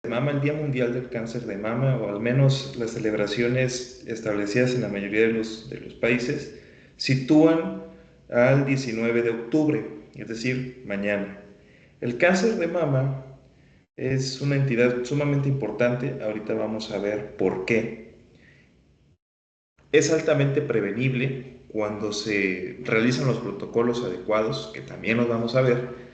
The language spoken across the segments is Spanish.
de mama, el Día Mundial del Cáncer de Mama, o al menos las celebraciones establecidas en la mayoría de los países, sitúan al 19 de octubre, es decir, mañana. El cáncer de mama es una entidad sumamente importante, ahorita vamos a ver por qué. Es altamente prevenible cuando se realizan los protocolos adecuados, que también los vamos a ver,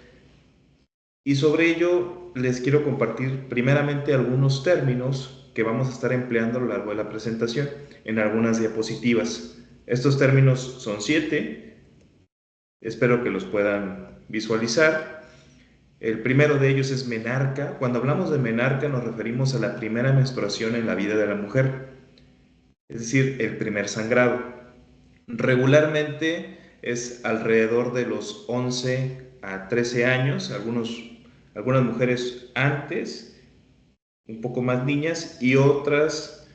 y sobre ello les quiero compartir primeramente algunos términos que vamos a estar empleando a lo largo de la presentación en algunas diapositivas. Estos términos son 7, espero que los puedan visualizar. El primero de ellos es menarca. Cuando hablamos de menarca nos referimos a la primera menstruación en la vida de la mujer, es decir, el primer sangrado. Regularmente es alrededor de los 11 a 13 años, algunas mujeres antes, un poco más niñas, y otras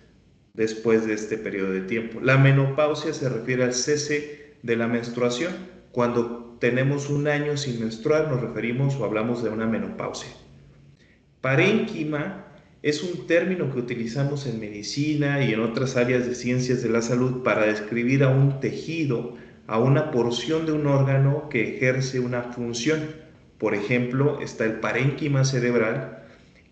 después de este periodo de tiempo. La menopausia se refiere al cese de la menstruación. Cuando tenemos un año sin menstruar nos referimos o hablamos de una menopausia. Parénquima es un término que utilizamos en medicina y en otras áreas de ciencias de la salud para describir a un tejido, a una porción de un órgano que ejerce una función. Por ejemplo, está el parénquima cerebral,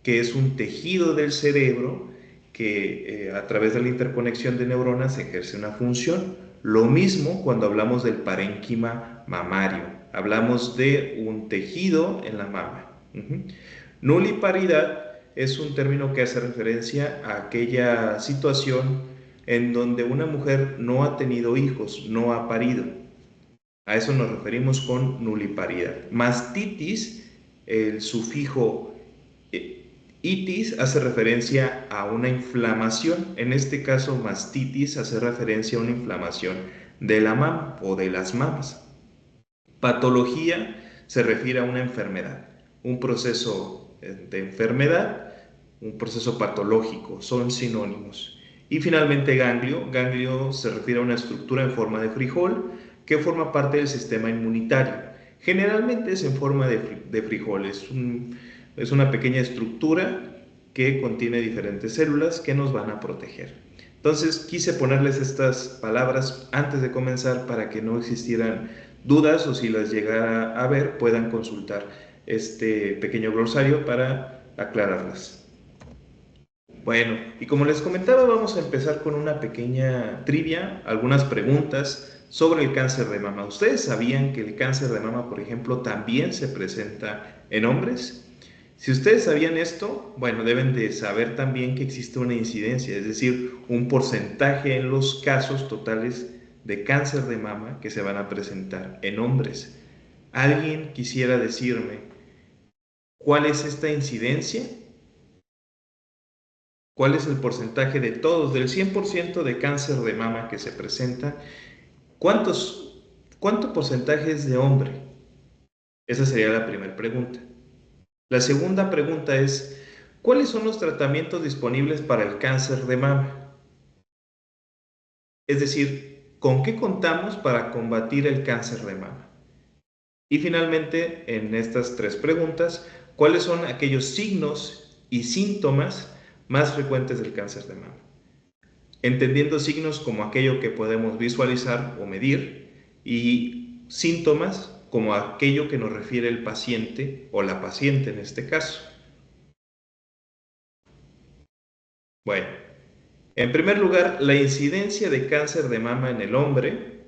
que es un tejido del cerebro que a través de la interconexión de neuronas ejerce una función. Lo mismo cuando hablamos del parénquima mamario. Hablamos de un tejido en la mama. Nuliparidad es un término que hace referencia a aquella situación en donde una mujer no ha tenido hijos, no ha parido. A eso nos referimos con nuliparidad. Mastitis, el sufijo itis hace referencia a una inflamación. En este caso, mastitis hace referencia a una inflamación de la mama o de las mamas. Patología se refiere a una enfermedad, un proceso de enfermedad, un proceso patológico, son sinónimos. Y finalmente ganglio, ganglio se refiere a una estructura en forma de frijol que forma parte del sistema inmunitario. Generalmente es en forma de frijol, es una pequeña estructura que contiene diferentes células que nos van a proteger. Entonces quise ponerles estas palabras antes de comenzar para que no existieran dudas o si las llegara a ver puedan consultar este pequeño glosario para aclararlas. Bueno, y como les comentaba, vamos a empezar con una pequeña trivia, algunas preguntas sobre el cáncer de mama. ¿Ustedes sabían que el cáncer de mama, por ejemplo, también se presenta en hombres? Si ustedes sabían esto, bueno, deben de saber también que existe una incidencia, es decir, un porcentaje en los casos totales de cáncer de mama que se van a presentar en hombres. ¿Alguien quisiera decirme cuál es esta incidencia? ¿Cuál es el porcentaje de todos, del 100% de cáncer de mama que se presenta? ¿Cuánto porcentaje es de hombre? Esa sería la primera pregunta. La segunda pregunta es, ¿cuáles son los tratamientos disponibles para el cáncer de mama? Es decir, ¿con qué contamos para combatir el cáncer de mama? Y finalmente, en estas tres preguntas, ¿cuáles son aquellos signos y síntomas más frecuentes del cáncer de mama? Entendiendo signos como aquello que podemos visualizar o medir y síntomas como aquello que nos refiere el paciente o la paciente en este caso. Bueno, en primer lugar, la incidencia de cáncer de mama en el hombre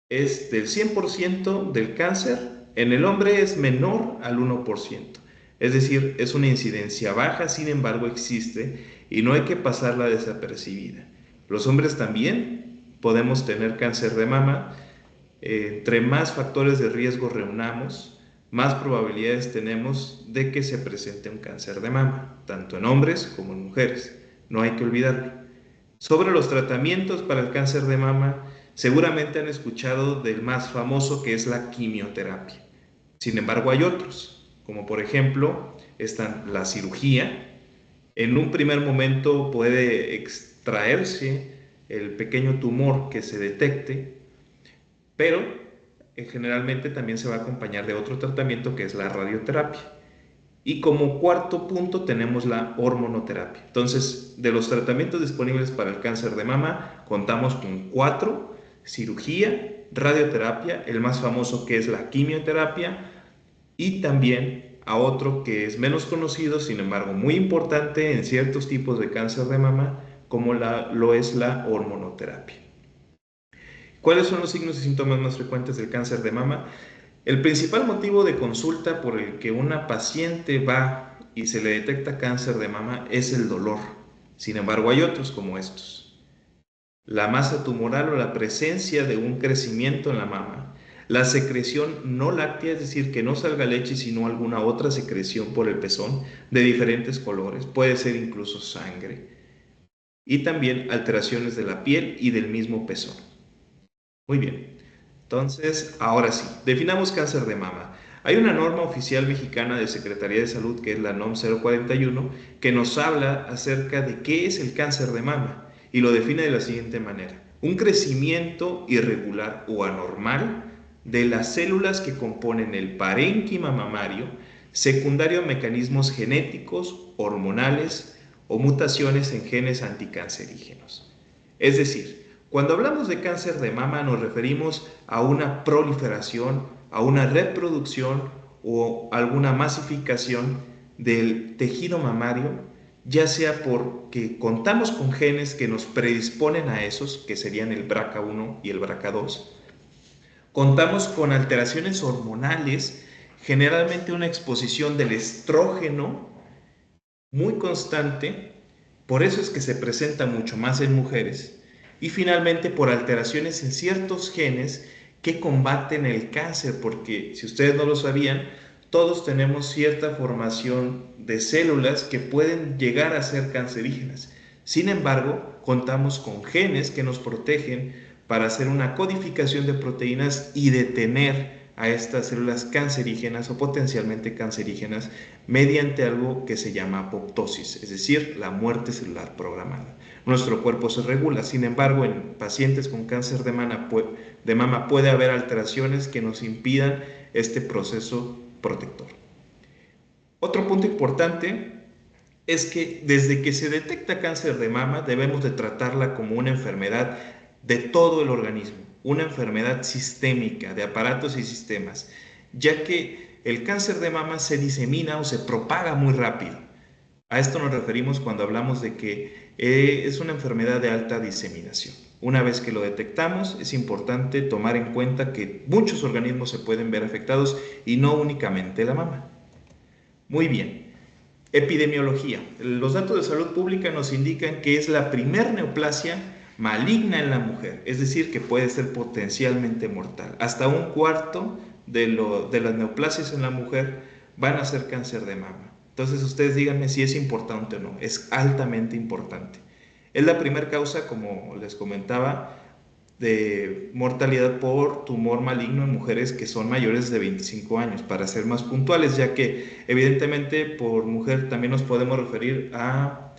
es del 100% del cáncer, en el hombre es menor al 1%. Es decir, es una incidencia baja, sin embargo existe y no hay que pasarla desapercibida. Los hombres también podemos tener cáncer de mama. Entre más factores de riesgo reunamos, más probabilidades tenemos de que se presente un cáncer de mama, tanto en hombres como en mujeres. No hay que olvidarlo. Sobre los tratamientos para el cáncer de mama, seguramente han escuchado del más famoso que es la quimioterapia. Sin embargo, hay otros, como por ejemplo, está la cirugía. En un primer momento puede extraerse el pequeño tumor que se detecte, pero generalmente también se va a acompañar de otro tratamiento que es la radioterapia. Y como cuarto punto tenemos la hormonoterapia. Entonces, de los tratamientos disponibles para el cáncer de mama, contamos con 4: cirugía, radioterapia, el más famoso que es la quimioterapia, y también a otro que es menos conocido, sin embargo muy importante en ciertos tipos de cáncer de mama, como lo es la hormonoterapia. ¿Cuáles son los signos y síntomas más frecuentes del cáncer de mama? El principal motivo de consulta por el que una paciente va y se le detecta cáncer de mama es el dolor. Sin embargo, hay otros como estos: la masa tumoral o la presencia de un crecimiento en la mama, la secreción no láctea, es decir, que no salga leche sino alguna otra secreción por el pezón de diferentes colores, puede ser incluso sangre, y también alteraciones de la piel y del mismo pezón. Muy bien. Entonces, ahora sí, definamos cáncer de mama. Hay una norma oficial mexicana de Secretaría de Salud, que es la NOM 041, que nos habla acerca de qué es el cáncer de mama y lo define de la siguiente manera: un crecimiento irregular o anormal de las células que componen el parénquima mamario, secundario a mecanismos genéticos, hormonales o mutaciones en genes anticancerígenos. Es decir, cuando hablamos de cáncer de mama nos referimos a una proliferación, a una reproducción o alguna masificación del tejido mamario, ya sea porque contamos con genes que nos predisponen a esos, que serían el BRCA1 y el BRCA2. Contamos con alteraciones hormonales, generalmente una exposición del estrógeno muy constante, por eso es que se presenta mucho más en mujeres, y finalmente por alteraciones en ciertos genes que combaten el cáncer, porque si ustedes no lo sabían, todos tenemos cierta formación de células que pueden llegar a ser cancerígenas. Sin embargo, contamos con genes que nos protegen para hacer una codificación de proteínas y detener a estas células cancerígenas o potencialmente cancerígenas mediante algo que se llama apoptosis, es decir, la muerte celular programada. Nuestro cuerpo se regula, sin embargo, en pacientes con cáncer de mama puede haber alteraciones que nos impidan este proceso protector. Otro punto importante es que desde que se detecta cáncer de mama debemos de tratarla como una enfermedad de todo el organismo, una enfermedad sistémica de aparatos y sistemas, ya que el cáncer de mama se disemina o se propaga muy rápido. A esto nos referimos cuando hablamos de que es una enfermedad de alta diseminación. Una vez que lo detectamos, es importante tomar en cuenta que muchos organismos se pueden ver afectados y no únicamente la mama. Muy bien. Epidemiología. Los datos de salud pública nos indican que es la primer neoplasia maligna en la mujer, es decir, que puede ser potencialmente mortal. Hasta un cuarto de las neoplasias en la mujer van a ser cáncer de mama. Entonces ustedes díganme si es importante o no. Es altamente importante. Es la primera causa, como les comentaba, de mortalidad por tumor maligno en mujeres que son mayores de 25 años, para ser más puntuales, ya que evidentemente por mujer también nos podemos referir a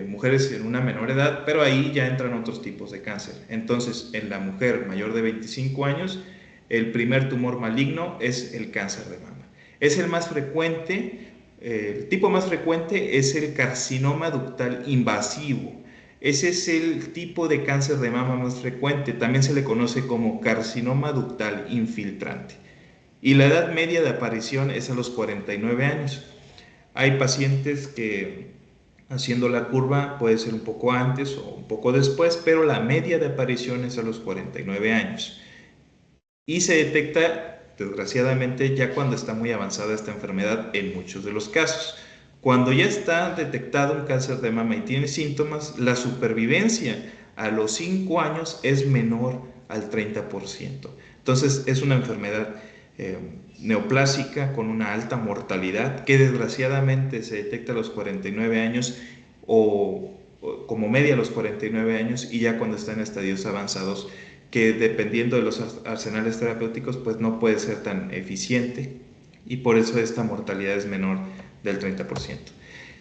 mujeres en una menor edad, pero ahí ya entran otros tipos de cáncer. Entonces, en la mujer mayor de 25 años, el primer tumor maligno es el cáncer de mama. Es el más frecuente, el tipo más frecuente es el carcinoma ductal invasivo. Ese es el tipo de cáncer de mama más frecuente, también se le conoce como carcinoma ductal infiltrante. Y la edad media de aparición es a los 49 años. Hay pacientes que haciendo la curva puede ser un poco antes o un poco después, pero la media de aparición es a los 49 años. Y se detecta, desgraciadamente, ya cuando está muy avanzada esta enfermedad en muchos de los casos. Cuando ya está detectado un cáncer de mama y tiene síntomas, la supervivencia a los 5 años es menor al 30%. Entonces es una enfermedad neoplásica con una alta mortalidad que desgraciadamente se detecta a los 49 años o como media a los 49 años, y ya cuando está en estadios avanzados, que dependiendo de los arsenales terapéuticos pues no puede ser tan eficiente, y por eso esta mortalidad es menor del 30%.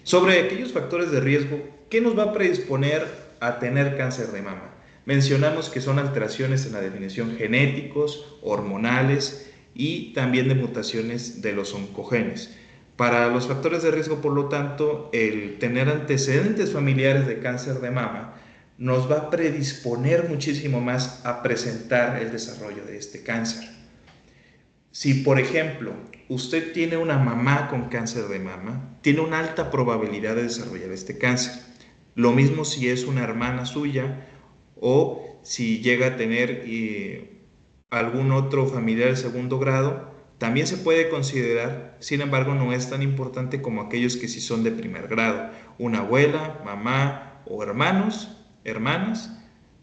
Sobre aquellos factores de riesgo, ¿qué nos va a predisponer a tener cáncer de mama? Mencionamos que son alteraciones en la definición genéticos, hormonales y también de mutaciones de los oncogenes. Para los factores de riesgo, por lo tanto, el tener antecedentes familiares de cáncer de mama nos va a predisponer muchísimo más a presentar el desarrollo de este cáncer. Si, por ejemplo, usted tiene una mamá con cáncer de mama, tiene una alta probabilidad de desarrollar este cáncer. Lo mismo si es una hermana suya o si llega a tener algún otro familiar de segundo grado, también se puede considerar. Sin embargo, no es tan importante como aquellos que sí son de primer grado. Una abuela, mamá o hermanos, hermanas,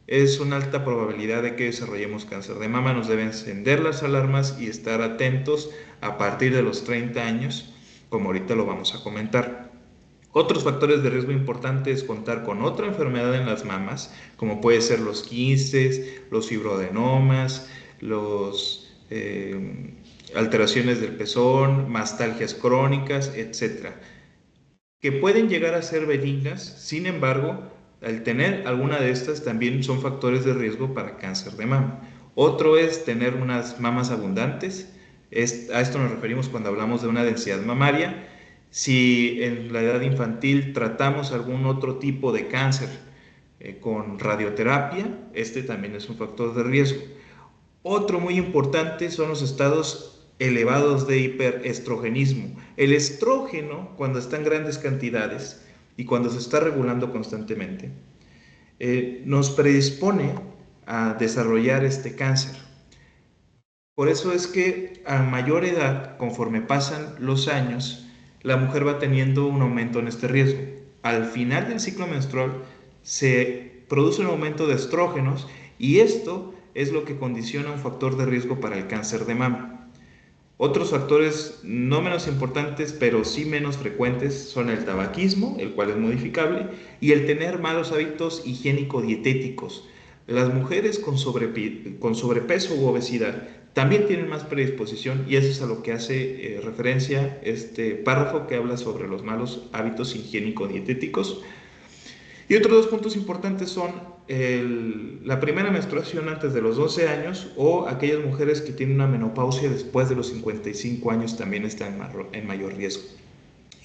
es una alta probabilidad de que desarrollemos cáncer de mama. Nos deben encender las alarmas y estar atentos a partir de los 30 años, como ahorita lo vamos a comentar. Otros factores de riesgo importantes es contar con otra enfermedad en las mamas, como puede ser los quistes, los fibroadenomas, los alteraciones del pezón, mastalgias crónicas, etcétera, que pueden llegar a ser benignas. Sin embargo, al tener alguna de estas también son factores de riesgo para cáncer de mama. Otro es tener unas mamas abundantes. A esto nos referimos cuando hablamos de una densidad mamaria. Si en la edad infantil tratamos algún otro tipo de cáncer con radioterapia, este también es un factor de riesgo. Otro muy importante son los estados elevados de hiperestrogenismo. El estrógeno, cuando está en grandes cantidades y cuando se está regulando constantemente, nos predispone a desarrollar este cáncer. Por eso es que a mayor edad, conforme pasan los años, la mujer va teniendo un aumento en este riesgo. Al final del ciclo menstrual se produce un aumento de estrógenos y esto es lo que condiciona un factor de riesgo para el cáncer de mama. Otros factores no menos importantes, pero sí menos frecuentes, son el tabaquismo, el cual es modificable, y el tener malos hábitos higiénico-dietéticos. Las mujeres con sobrepeso u obesidad también tienen más predisposición, y eso es a lo que hace referencia este párrafo que habla sobre los malos hábitos higiénico-dietéticos. Y otros dos puntos importantes son la primera menstruación antes de los 12 años, o aquellas mujeres que tienen una menopausia después de los 55 años también están en mayor riesgo.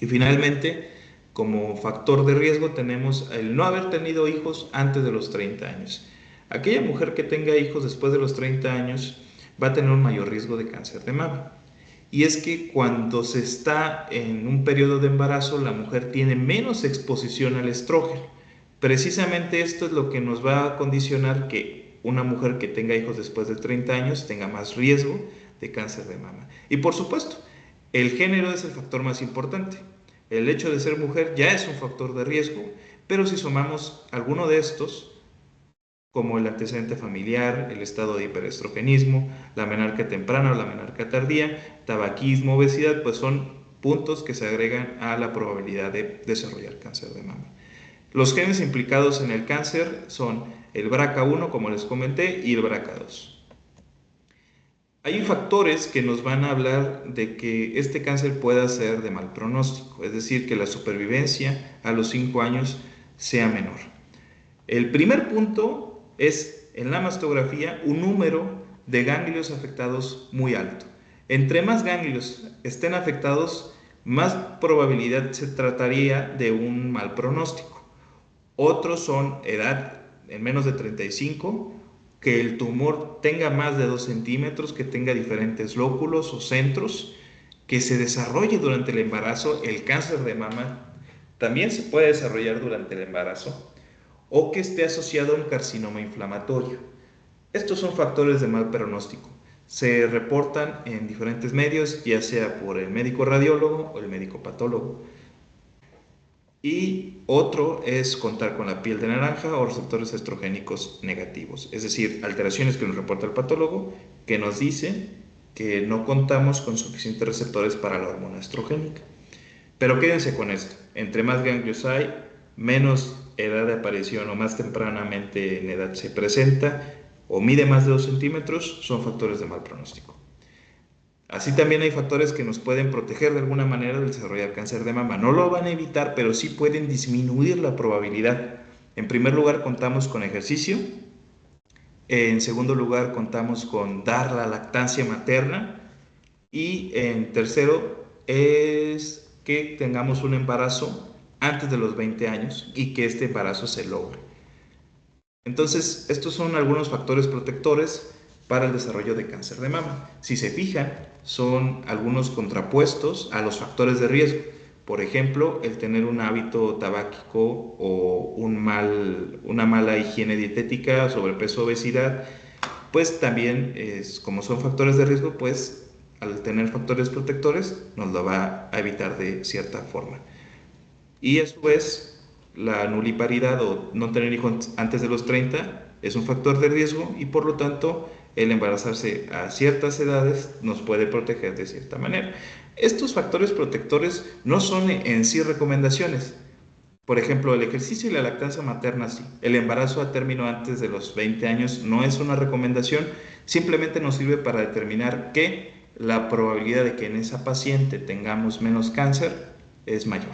Y finalmente, como factor de riesgo tenemos el no haber tenido hijos antes de los 30 años. Aquella mujer que tenga hijos después de los 30 años va a tener un mayor riesgo de cáncer de mama. Y es que cuando se está en un periodo de embarazo, la mujer tiene menos exposición al estrógeno. Precisamente esto es lo que nos va a condicionar que una mujer que tenga hijos después de 30 años tenga más riesgo de cáncer de mama. Y por supuesto, el género es el factor más importante. El hecho de ser mujer ya es un factor de riesgo, pero si sumamos alguno de estos, como el antecedente familiar, el estado de hiperestrogenismo, la menarquia temprana o la menarquia tardía, tabaquismo, obesidad, pues son puntos que se agregan a la probabilidad de desarrollar cáncer de mama. Los genes implicados en el cáncer son el BRCA1, como les comenté, y el BRCA2. Hay factores que nos van a hablar de que este cáncer pueda ser de mal pronóstico, es decir, que la supervivencia a los 5 años sea menor. El primer punto es en la mastografía un número de ganglios afectados muy alto. Entre más ganglios estén afectados, más probabilidad se trataría de un mal pronóstico. Otros son edad en menos de 35, que el tumor tenga más de 2 centímetros, que tenga diferentes lóculos o centros, que se desarrolle durante el embarazo. El cáncer de mama también se puede desarrollar durante el embarazo, o que esté asociado a un carcinoma inflamatorio. Estos son factores de mal pronóstico. Se reportan en diferentes medios, ya sea por el médico radiólogo o el médico patólogo. Y otro es contar con la piel de naranja o receptores estrogénicos negativos, es decir, alteraciones que nos reporta el patólogo que nos dicen que no contamos con suficientes receptores para la hormona estrogénica. Pero quédense con esto, entre más ganglios hay, menos edad de aparición o más tempranamente en edad se presenta o mide más de 2 centímetros, son factores de mal pronóstico. Así también hay factores que nos pueden proteger de alguna manera del desarrollar cáncer de mama. No lo van a evitar, pero sí pueden disminuir la probabilidad. En primer lugar, contamos con ejercicio. En segundo lugar, contamos con dar la lactancia materna. Y en tercero, es que tengamos un embarazo antes de los 20 años y que este embarazo se logre. Entonces, estos son algunos factores protectores para el desarrollo de cáncer de mama. Si se fijan, son algunos contrapuestos a los factores de riesgo. Por ejemplo, el tener un hábito tabáquico o una mala higiene dietética, sobrepeso, obesidad, pues también, como son factores de riesgo, pues al tener factores protectores nos lo va a evitar de cierta forma. Y a su vez, la nuliparidad o no tener hijos antes de los 30 es un factor de riesgo y por lo tanto el embarazarse a ciertas edades nos puede proteger de cierta manera. Estos factores protectores no son en sí recomendaciones. Por ejemplo, el ejercicio y la lactancia materna sí. El embarazo a término antes de los 20 años no es una recomendación, simplemente nos sirve para determinar que la probabilidad de que en esa paciente tengamos menos cáncer es mayor.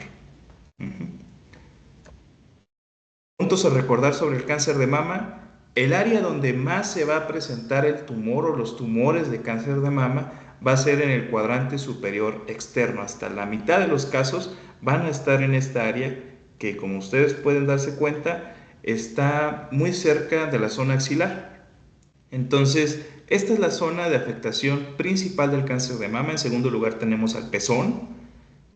Puntos a recordar sobre el cáncer de mama. El área donde más se va a presentar el tumor o los tumores de cáncer de mama va a ser en el cuadrante superior externo. Hasta la mitad de los casos van a estar en esta área que, como ustedes pueden darse cuenta, está muy cerca de la zona axilar. Entonces, esta es la zona de afectación principal del cáncer de mama. En segundo lugar tenemos al pezón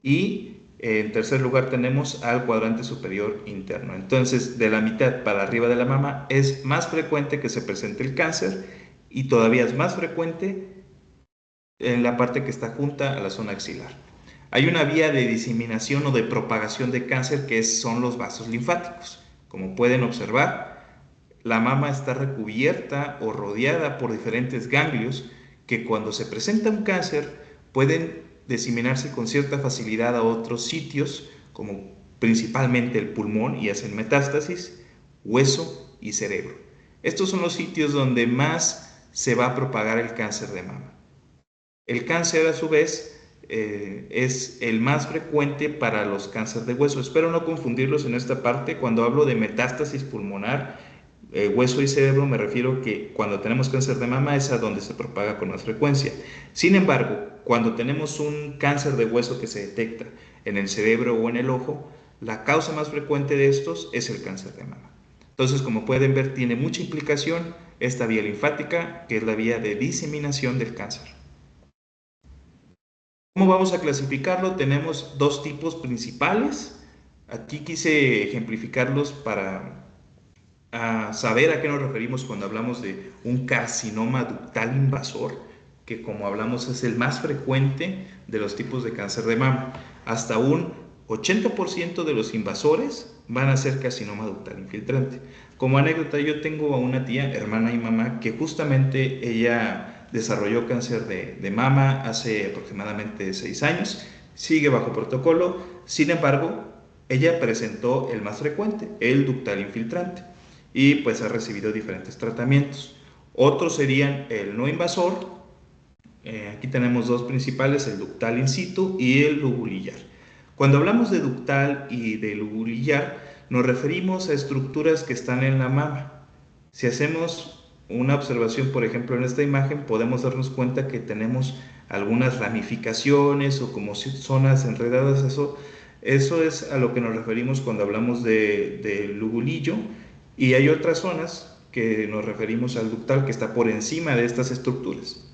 y en tercer lugar tenemos al cuadrante superior interno. Entonces, de la mitad para arriba de la mama es más frecuente que se presente el cáncer y todavía es más frecuente en la parte que está junta a la zona axilar. Hay una vía de diseminación o de propagación de cáncer que son los vasos linfáticos. Como pueden observar, la mama está recubierta o rodeada por diferentes ganglios que cuando se presenta un cáncer pueden diseminarse con cierta facilidad a otros sitios, como principalmente el pulmón, y hacen metástasis, hueso y cerebro. Estos son los sitios donde más se va a propagar el cáncer de mama. El cáncer, a su vez, es el más frecuente para los cánceres de hueso. Espero no confundirlos en esta parte. Cuando hablo de metástasis pulmonar, hueso y cerebro, me refiero que cuando tenemos cáncer de mama es a donde se propaga con más frecuencia. Sin embargo, cuando tenemos un cáncer de hueso que se detecta en el cerebro o en el ojo, la causa más frecuente de estos es el cáncer de mama. Entonces, como pueden ver, tiene mucha implicación esta vía linfática, que es la vía de diseminación del cáncer. ¿Cómo vamos a clasificarlo? Tenemos dos tipos principales. Aquí quise ejemplificarlos para saber a qué nos referimos cuando hablamos de un carcinoma ductal invasor, que como hablamos es el más frecuente de los tipos de cáncer de mama. Hasta un 80% de los invasores van a ser carcinoma ductal infiltrante. Como anécdota, yo tengo a una tía, hermana y mamá, que justamente ella desarrolló cáncer de mama hace aproximadamente 6 años, sigue bajo protocolo, sin embargo, ella presentó el más frecuente, el ductal infiltrante, y pues ha recibido diferentes tratamientos. Otros serían el no invasor, aquí tenemos dos principales, el ductal in situ y el lobulillar. Cuando hablamos de ductal y de lobulillar, nos referimos a estructuras que están en la mama. Si hacemos una observación, por ejemplo, en esta imagen, podemos darnos cuenta que tenemos algunas ramificaciones o como zonas enredadas. Eso es a lo que nos referimos cuando hablamos de lobulillo. Y hay otras zonas que nos referimos al ductal que está por encima de estas estructuras.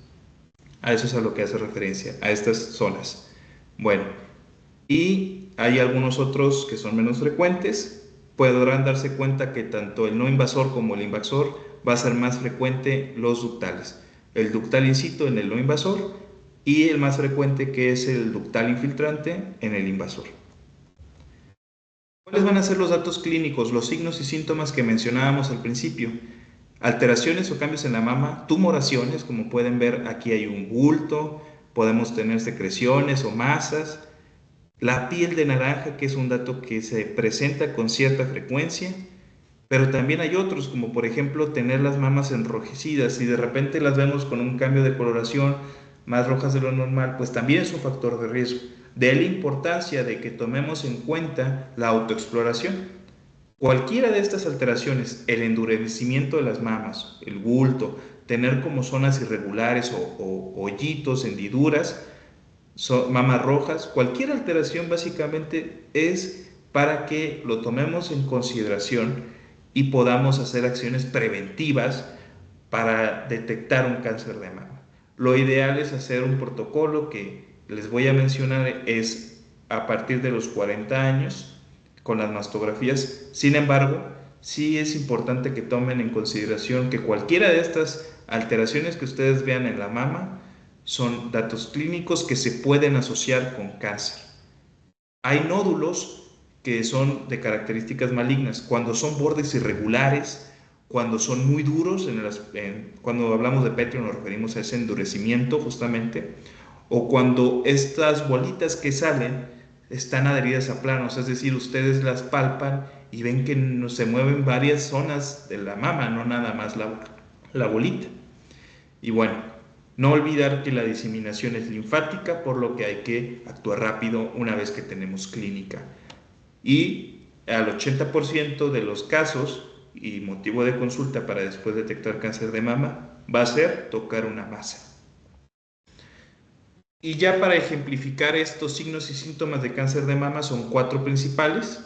A eso es a lo que hace referencia, a estas zonas. Bueno, y hay algunos otros que son menos frecuentes. Podrán darse cuenta que tanto el no invasor como el invasor va a ser más frecuente los ductales. El ductal in situ en el no invasor y el más frecuente que es el ductal infiltrante en el invasor. ¿Cuáles van a ser los datos clínicos, los signos y síntomas que mencionábamos al principio? Alteraciones o cambios en la mama, tumoraciones, como pueden ver aquí hay un bulto, podemos tener secreciones o masas, la piel de naranja, que es un dato que se presenta con cierta frecuencia, pero también hay otros, como por ejemplo tener las mamas enrojecidas y de repente las vemos con un cambio de coloración más rojas de lo normal, pues también es un factor de riesgo. De ahí la importancia de que tomemos en cuenta la autoexploración. Cualquiera de estas alteraciones, el endurecimiento de las mamas, el bulto, tener como zonas irregulares o hoyitos, hendiduras, mamas rojas, cualquier alteración básicamente es para que lo tomemos en consideración y podamos hacer acciones preventivas para detectar un cáncer de mama. Lo ideal es hacer un protocolo que les voy a mencionar, es a partir de los 40 años con las mastografías. Sin embargo, sí es importante que tomen en consideración que cualquiera de estas alteraciones que ustedes vean en la mama son datos clínicos que se pueden asociar con cáncer. Hay nódulos que son de características malignas, cuando son bordes irregulares, cuando son muy duros, cuando hablamos de petrio nos referimos a ese endurecimiento justamente, o cuando estas bolitas que salen están adheridas a planos, es decir, ustedes las palpan y ven que se mueven varias zonas de la mama, no nada más la bolita. Y bueno, no olvidar que la diseminación es linfática, por lo que hay que actuar rápido una vez que tenemos clínica. Y al 80% de los casos y motivo de consulta para después detectar cáncer de mama va a ser tocar una masa. Y ya para ejemplificar estos signos y síntomas de cáncer de mama son 4 principales: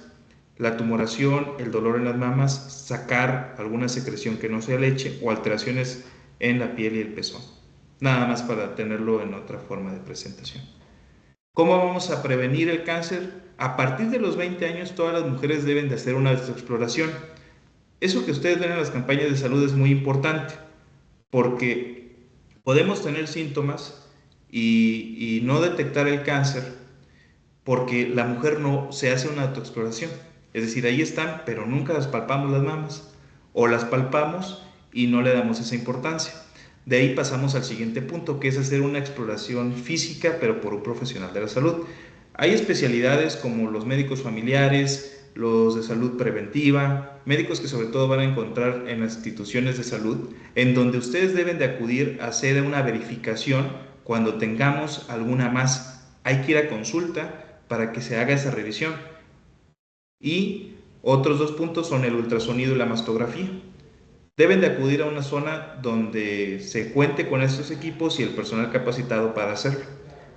la tumoración, el dolor en las mamas, sacar alguna secreción que no sea leche o alteraciones en la piel y el pezón. Nada más para tenerlo en otra forma de presentación. ¿Cómo vamos a prevenir el cáncer? A partir de los 20 años todas las mujeres deben de hacer una autoexploración. Eso que ustedes ven en las campañas de salud es muy importante, porque podemos tener síntomas y no detectar el cáncer porque la mujer no se hace una autoexploración. Es decir, ahí están, pero nunca las palpamos las mamas, o las palpamos y no le damos esa importancia. De ahí pasamos al siguiente punto, que es hacer una exploración física, pero por un profesional de la salud. Hay especialidades como los médicos familiares, los de salud preventiva, médicos que sobre todo van a encontrar en las instituciones de salud, en donde ustedes deben de acudir a hacer una verificación cuando tengamos alguna masa. Hay que ir a consulta para que se haga esa revisión. Y otros 2 puntos son el ultrasonido y la mastografía. Deben de acudir a una zona donde se cuente con estos equipos y el personal capacitado para hacerlo.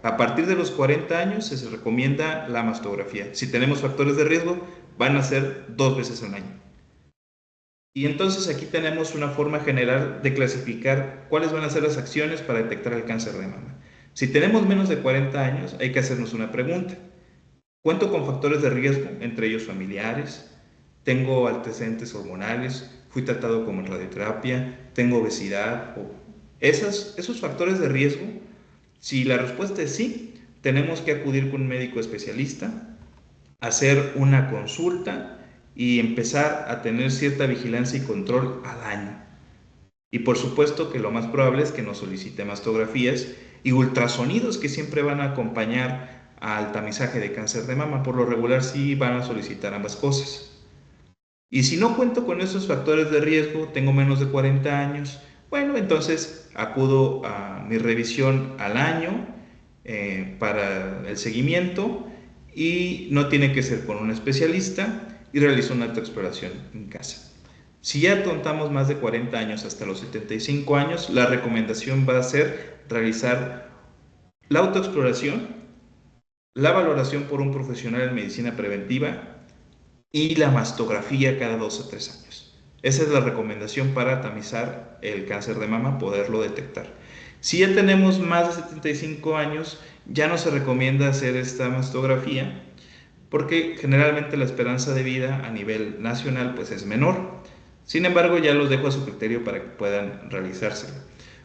A partir de los 40 años se recomienda la mastografía. Si tenemos factores de riesgo, van a ser 2 veces al año. Y entonces aquí tenemos una forma general de clasificar cuáles van a ser las acciones para detectar el cáncer de mama. Si tenemos menos de 40 años, hay que hacernos una pregunta. ¿Cuento con factores de riesgo, entre ellos familiares? ¿Tengo antecedentes hormonales? ¿Fui tratado como en radioterapia? ¿Tengo obesidad? Esos factores de riesgo, si la respuesta es sí, tenemos que acudir con un médico especialista, hacer una consulta y empezar a tener cierta vigilancia y control al año. Y por supuesto que lo más probable es que nos solicite mastografías y ultrasonidos que siempre van a acompañar al tamizaje de cáncer de mama. Por lo regular sí van a solicitar ambas cosas. Y si no cuento con esos factores de riesgo, tengo menos de 40 años, bueno, entonces acudo a mi revisión al año para el seguimiento, y no tiene que ser con un especialista, y realizo una autoexploración en casa. Si ya contamos más de 40 años hasta los 75 años, la recomendación va a ser realizar la autoexploración, la valoración por un profesional en medicina preventiva y la mastografía cada 2 a 3 años. Esa es la recomendación para tamizar el cáncer de mama, poderlo detectar. Si ya tenemos más de 75 años, ya no se recomienda hacer esta mastografía porque generalmente la esperanza de vida a nivel nacional pues es menor. Sin embargo, ya los dejo a su criterio para que puedan realizárselo.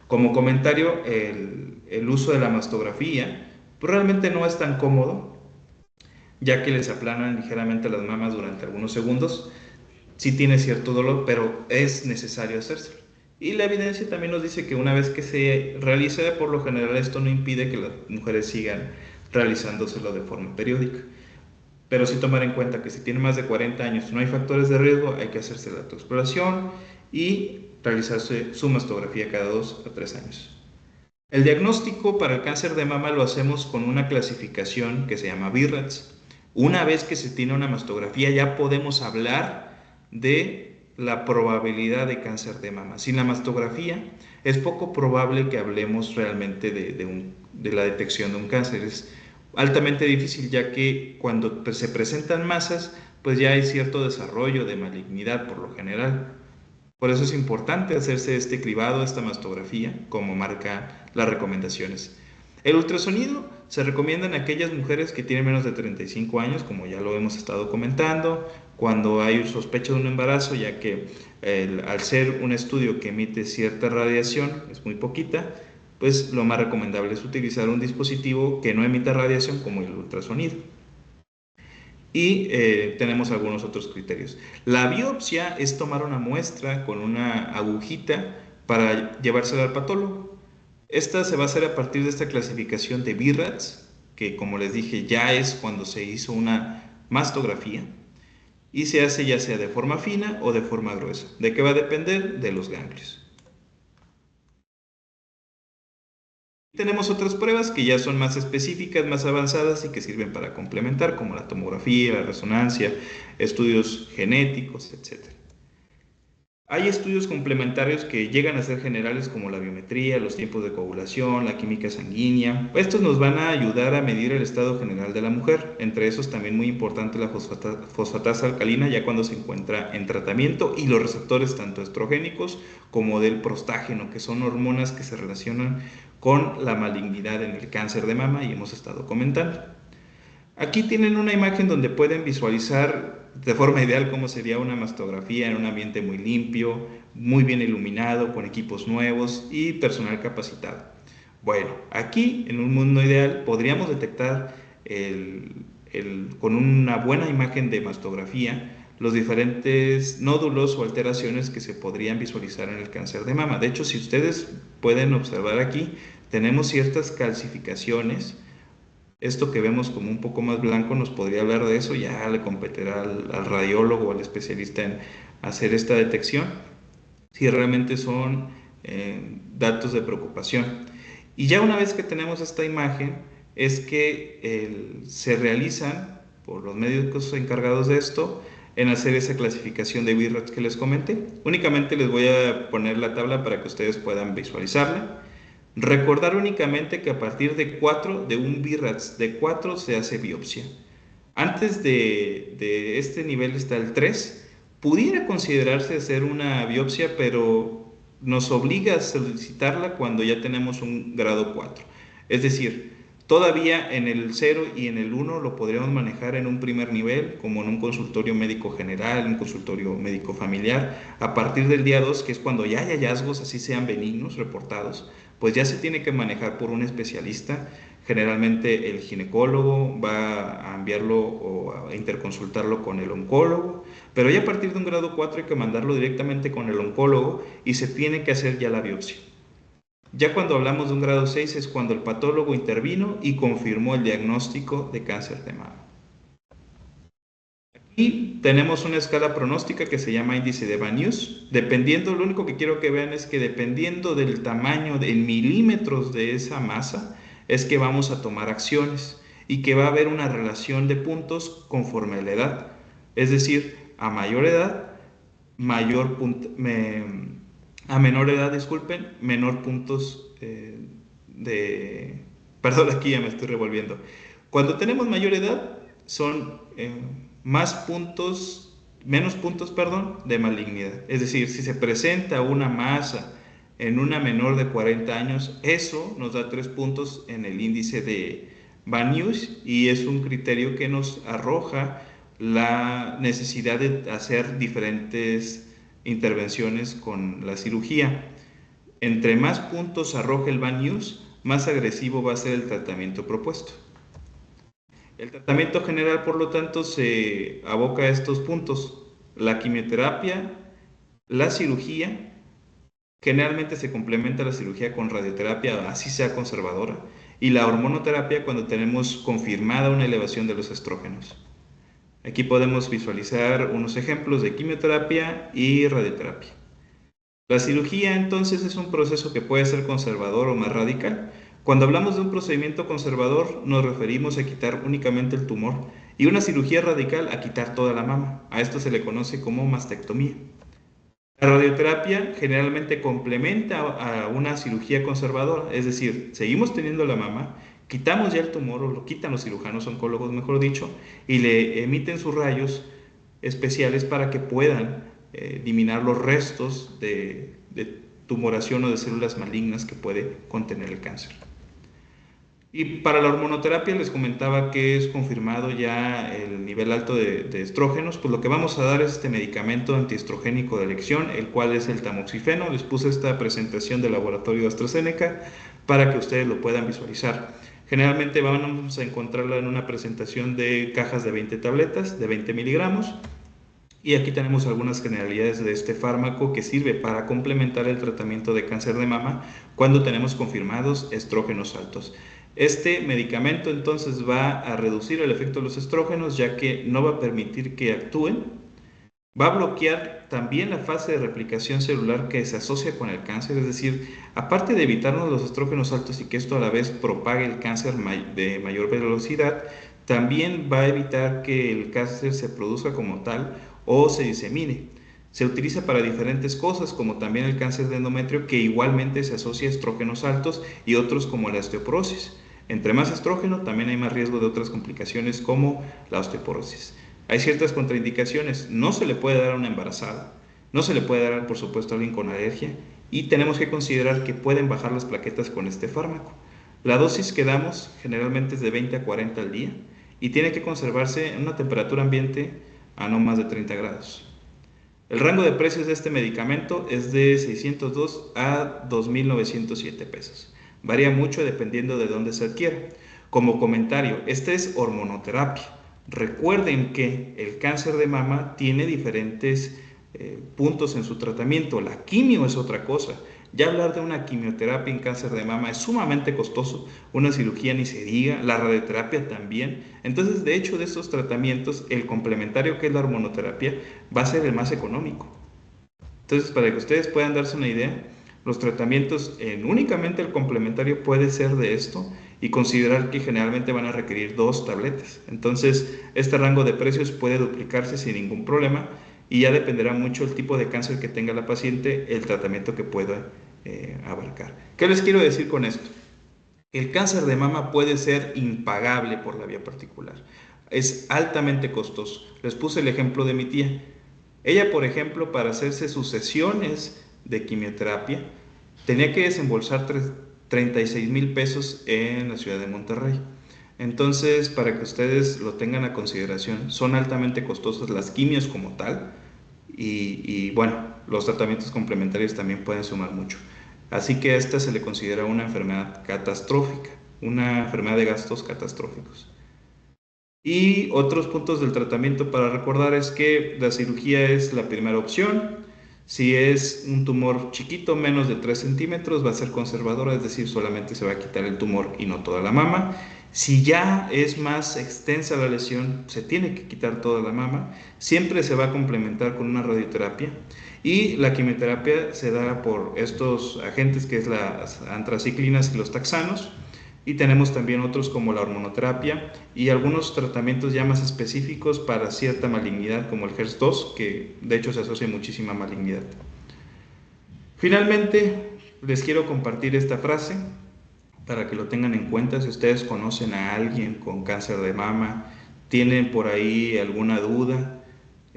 Como comentario, el uso de la mastografía pues realmente no es tan cómodo, ya que les aplanan ligeramente las mamas durante algunos segundos. Sí tiene cierto dolor, pero es necesario hacerse. Y la evidencia también nos dice que una vez que se realice, por lo general esto no impide que las mujeres sigan realizándoselo de forma periódica. Pero sí tomar en cuenta que si tiene más de 40 años no hay factores de riesgo, hay que hacerse la autoexploración y realizarse su mastografía cada 2 a 3 años. El diagnóstico para el cáncer de mama lo hacemos con una clasificación que se llama BIRATS. Una vez que se tiene una mastografía ya podemos hablar de la probabilidad de cáncer de mama. Sin la mastografía es poco probable que hablemos realmente de un de la detección de un cáncer. Es altamente difícil, ya que cuando se presentan masas, pues ya hay cierto desarrollo de malignidad por lo general. Por eso es importante hacerse este cribado, esta mastografía, como marca las recomendaciones. El ultrasonido se recomienda en aquellas mujeres que tienen menos de 35 años, como ya lo hemos estado comentando, cuando hay sospecha de un embarazo, ya que al ser un estudio que emite cierta radiación, es muy poquita, pues lo más recomendable es utilizar un dispositivo que no emita radiación como el ultrasonido. Y tenemos algunos otros criterios. La biopsia es tomar una muestra con una agujita para llevársela al patólogo. Esta se va a hacer a partir de esta clasificación de BIRADS, que como les dije ya es cuando se hizo una mastografía, y se hace ya sea de forma fina o de forma gruesa. ¿De qué va a depender? De los ganglios. Tenemos otras pruebas que ya son más específicas, más avanzadas y que sirven para complementar, como la tomografía, la resonancia, estudios genéticos, etc. Hay estudios complementarios que llegan a ser generales, como la biometría, los tiempos de coagulación, la química sanguínea. Estos nos van a ayudar a medir el estado general de la mujer. Entre esos también muy importante la fosfatasa alcalina, ya cuando se encuentra en tratamiento, y los receptores tanto estrogénicos como del prostágeno, que son hormonas que se relacionan con la malignidad en el cáncer de mama, y hemos estado comentando. Aquí tienen una imagen donde pueden visualizar de forma ideal cómo sería una mastografía en un ambiente muy limpio, muy bien iluminado, con equipos nuevos y personal capacitado. Bueno, aquí en un mundo ideal podríamos detectar con una buena imagen de mastografía los diferentes nódulos o alteraciones que se podrían visualizar en el cáncer de mama. De hecho, si ustedes pueden observar aquí, tenemos ciertas calcificaciones. Esto que vemos como un poco más blanco nos podría hablar de eso, ya le competirá al radiólogo o al especialista en hacer esta detección, si realmente son datos de preocupación. Y ya una vez que tenemos esta imagen, es que se realizan por los médicos encargados de esto en hacer esa clasificación de BIRADS que les comenté. Únicamente les voy a poner la tabla para que ustedes puedan visualizarla. Recordar únicamente que a partir de 4, de un BIRADS de 4 se hace biopsia. Antes de este nivel está el 3. Pudiera considerarse hacer una biopsia, pero nos obliga a solicitarla cuando ya tenemos un grado 4. Es decir, todavía en el 0 y en el 1 lo podríamos manejar en un primer nivel, como en un consultorio médico general, un consultorio médico familiar. A partir del día 2, que es cuando ya hay hallazgos, así sean benignos, reportados, pues ya se tiene que manejar por un especialista. Generalmente el ginecólogo va a enviarlo o a interconsultarlo con el oncólogo, pero ya a partir de un grado 4 hay que mandarlo directamente con el oncólogo y se tiene que hacer ya la biopsia. Ya cuando hablamos de un grado 6 es cuando el patólogo intervino y confirmó el diagnóstico de cáncer de mama. Y tenemos una escala pronóstica que se llama índice de Van Nuys. Dependiendo, lo único que quiero que vean es que dependiendo del tamaño en milímetros de esa masa, es que vamos a tomar acciones y que va a haber una relación de puntos conforme a la edad. Es decir, a mayor edad, a menor edad, disculpen, menor puntos de... Perdón, aquí ya me estoy revolviendo. Cuando tenemos mayor edad, son más puntos, menos puntos, perdón, de malignidad. Es decir, si se presenta una masa en una menor de 40 años, eso nos da 3 puntos en el índice de Van Nuys y es un criterio que nos arroja la necesidad de hacer diferentes intervenciones con la cirugía. Entre más puntos arroje el Van Nuys, más agresivo va a ser el tratamiento propuesto. El tratamiento general, por lo tanto, se aboca a estos puntos: la quimioterapia, la cirugía. Generalmente se complementa la cirugía con radioterapia, así sea conservadora, y la hormonoterapia cuando tenemos confirmada una elevación de los estrógenos. Aquí podemos visualizar unos ejemplos de quimioterapia y radioterapia. La cirugía entonces es un proceso que puede ser conservador o más radical. Cuando hablamos de un procedimiento conservador nos referimos a quitar únicamente el tumor y una cirugía radical a quitar toda la mama. A esto se le conoce como mastectomía. La radioterapia generalmente complementa a una cirugía conservadora, es decir, seguimos teniendo la mama, quitamos ya el tumor, o lo quitan los cirujanos oncólogos, mejor dicho, y le emiten sus rayos especiales para que puedan eliminar los restos de tumoración o de células malignas que puede contener el cáncer. Y para la hormonoterapia les comentaba que es confirmado ya el nivel alto de estrógenos, pues lo que vamos a dar es este medicamento antiestrogénico de elección, el cual es el tamoxifeno. Les puse esta presentación del laboratorio de AstraZeneca para que ustedes lo puedan visualizar. Generalmente vamos a encontrarla en una presentación de cajas de 20 tabletas de 20 miligramos. Y aquí tenemos algunas generalidades de este fármaco que sirve para complementar el tratamiento de cáncer de mama cuando tenemos confirmados estrógenos altos. Este medicamento entonces va a reducir el efecto de los estrógenos, ya que no va a permitir que actúen. Va a bloquear también la fase de replicación celular que se asocia con el cáncer, es decir, aparte de evitarnos los estrógenos altos y que esto a la vez propague el cáncer de mayor velocidad, también va a evitar que el cáncer se produzca como tal o se disemine. Se utiliza para diferentes cosas, como también el cáncer de endometrio, que igualmente se asocia a estrógenos altos, y otros como la osteoporosis. Entre más estrógeno, también hay más riesgo de otras complicaciones como la osteoporosis. Hay ciertas contraindicaciones. No se le puede dar a una embarazada, no se le puede dar, por supuesto, a alguien con alergia, y tenemos que considerar que pueden bajar las plaquetas con este fármaco. La dosis que damos generalmente es de 20 a 40 al día y tiene que conservarse en una temperatura ambiente a no más de 30 grados. El rango de precios de este medicamento es de 602 a 2.907 pesos. Varía mucho dependiendo de dónde se adquiera. Como comentario, esta es hormonoterapia. Recuerden que el cáncer de mama tiene diferentes puntos en su tratamiento. La quimio es otra cosa. Ya hablar de una quimioterapia en cáncer de mama es sumamente costoso, una cirugía ni se diga, la radioterapia también. Entonces, de hecho, de estos tratamientos, el complementario que es la hormonoterapia va a ser el más económico. Entonces, para que ustedes puedan darse una idea, los tratamientos en únicamente el complementario puede ser de esto, y considerar que generalmente van a requerir 2 tabletas. Entonces, este rango de precios puede duplicarse sin ningún problema, y ya dependerá mucho el tipo de cáncer que tenga la paciente, el tratamiento que pueda abarcar. ¿Qué les quiero decir con esto? El cáncer de mama puede ser impagable por la vía particular. Es altamente costoso. Les puse el ejemplo de mi tía. Ella, por ejemplo, para hacerse sus sesiones de quimioterapia, tenía que desembolsar 36,000 pesos en la ciudad de Monterrey. Entonces, para que ustedes lo tengan a consideración, son altamente costosas las quimios como tal, y bueno, los tratamientos complementarios también pueden sumar mucho. Así que a esta se le considera una enfermedad catastrófica, una enfermedad de gastos catastróficos. Y otros puntos del tratamiento para recordar es que la cirugía es la primera opción. Si es un tumor chiquito, menos de 3 centímetros, va a ser conservadora, es decir, solamente se va a quitar el tumor y no toda la mama. Si ya es más extensa la lesión, se tiene que quitar toda la mama. Siempre se va a complementar con una radioterapia. Y la quimioterapia se da por estos agentes, que es las antraciclinas y los taxanos. Y tenemos también otros como la hormonoterapia y algunos tratamientos ya más específicos para cierta malignidad, como el HER2, que de hecho se asocia muchísima malignidad. Finalmente, les quiero compartir esta frase para que lo tengan en cuenta. Si ustedes conocen a alguien con cáncer de mama, tienen por ahí alguna duda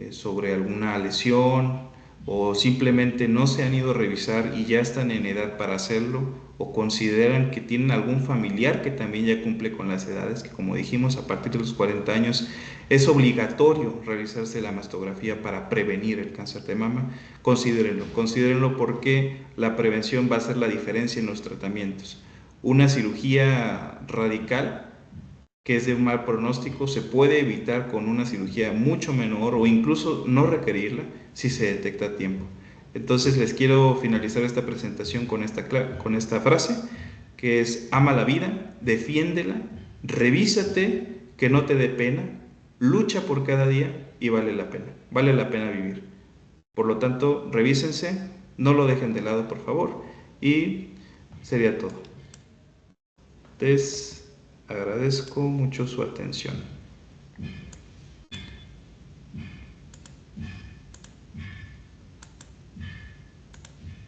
sobre alguna lesión, o simplemente no se han ido a revisar y ya están en edad para hacerlo, o consideran que tienen algún familiar que también ya cumple con las edades, que como dijimos, a partir de los 40 años es obligatorio realizarse la mastografía para prevenir el cáncer de mama, considérenlo porque la prevención va a hacer la diferencia en los tratamientos. Una cirugía radical, que es de un mal pronóstico, se puede evitar con una cirugía mucho menor, o incluso no requerirla si se detecta a tiempo. Entonces les quiero finalizar esta presentación con esta frase, que es: ama la vida, defiéndela, revísate, que no te dé pena, lucha por cada día y vale la pena vivir. Por lo tanto, revísense, no lo dejen de lado, por favor, y sería todo. Les agradezco mucho su atención.